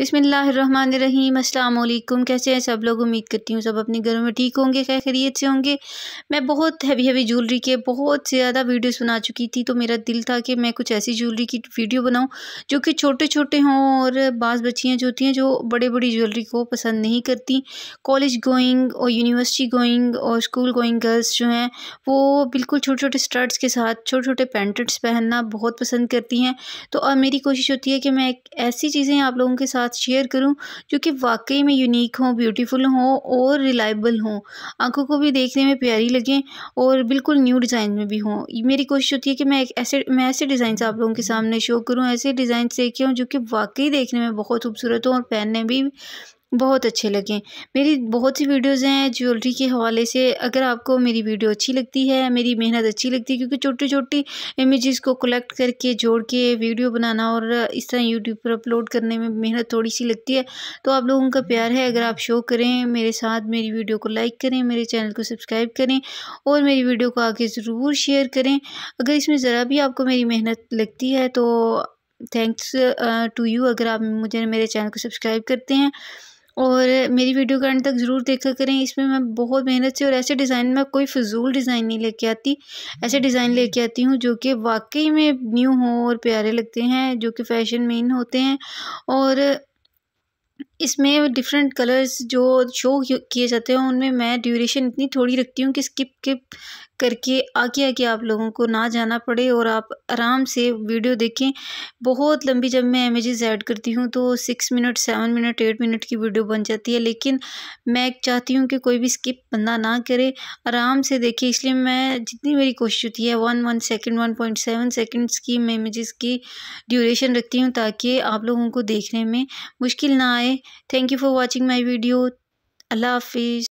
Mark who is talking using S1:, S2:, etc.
S1: बिस्मिल्लाहिर्रहमानिर्रहीम। अस्सलाम वालेकुम। कैसे हैं सब लोग? उम्मीद करती हूँ सब अपने घरों में ठीक होंगे, खैरियत से होंगे। मैं बहुत हैवी ज्वेलरी के बहुत ज़्यादा वीडियोस बना चुकी थी, तो मेरा दिल था कि मैं कुछ ऐसी ज्वेलरी की वीडियो बनाऊँ जो कि छोटे छोटे हों। और बाज़ बच्चियाँ जो होती हैं जो बड़ी बड़ी ज्वेलरी को पसंद नहीं करती, कॉलेज गोइंग और यूनिवर्सिटी गोइंग और स्कूल गोइंग गर्ल्स जो हैं वो बिल्कुल छोटे छोटे स्टड्स के साथ छोटे छोटे पेंडेंट्स पहनना बहुत पसंद करती हैं। तो अब मेरी कोशिश होती है कि मैं एक ऐसी चीज़ें आप लोगों के साथ शेयर करूं जो कि वाकई में यूनिक हों, ब्यूटीफुल हों और रिलायबल हों, आंखों को भी देखने में प्यारी लगें और बिल्कुल न्यू डिज़ाइन में भी हों। मेरी कोशिश होती है कि मैं ऐसे डिज़ाइन आप लोगों के सामने शो करूं, ऐसे डिज़ाइन लेके हों जो कि वाकई देखने में बहुत खूबसूरत हों और पहनने भी बहुत अच्छे लगें। मेरी बहुत सी वीडियोज़ हैं ज्वेलरी के हवाले से। अगर आपको मेरी वीडियो अच्छी लगती है, मेरी मेहनत अच्छी लगती है, क्योंकि छोटी-छोटी इमेजेस को कलेक्ट करके जोड़ के वीडियो बनाना और इस तरह यूट्यूब पर अपलोड करने में मेहनत थोड़ी-सी लगती है। तो आप लोगों का प्यार है, अगर आप शो करें मेरे साथ, मेरी वीडियो को लाइक करें, मेरे चैनल को सब्सक्राइब करें और मेरी वीडियो को आगे ज़रूर शेयर करें। अगर इसमें ज़रा भी आपको मेरी मेहनत लगती है तो थैंक्स टू यू, अगर आप मुझे मेरे चैनल को सब्सक्राइब करते हैं और मेरी वीडियो का एंड तक ज़रूर देखा करें। इसमें मैं बहुत मेहनत से और ऐसे डिज़ाइन में कोई फ़िज़ूल डिज़ाइन नहीं लेके आती, ऐसे डिज़ाइन लेके आती हूँ जो कि वाकई में न्यू हों और प्यारे लगते हैं, जो कि फ़ैशन में इन होते हैं। और इसमें डिफरेंट कलर्स जो शो किए जाते हैं उनमें मैं ड्यूरेशन इतनी थोड़ी रखती हूँ कि स्किप करके आगे आगे आप लोगों को ना जाना पड़े और आप आराम से वीडियो देखें। बहुत लंबी जब मैं इमेजेस ऐड करती हूँ तो 6 मिनट 7 मिनट 8 मिनट की वीडियो बन जाती है, लेकिन मैं चाहती हूँ कि कोई भी स्किप बंदा ना करे, आराम से देखे। इसलिए मैं जितनी मेरी कोशिश होती है 1 सेकेंड 1.7 सेकेंड्स की मैं इमेजेस की ड्यूरेशन रखती हूँ ताकि आप लोगों को देखने में मुश्किल ना आए। Thank you for watching my video. अल्लाह हाफिज़।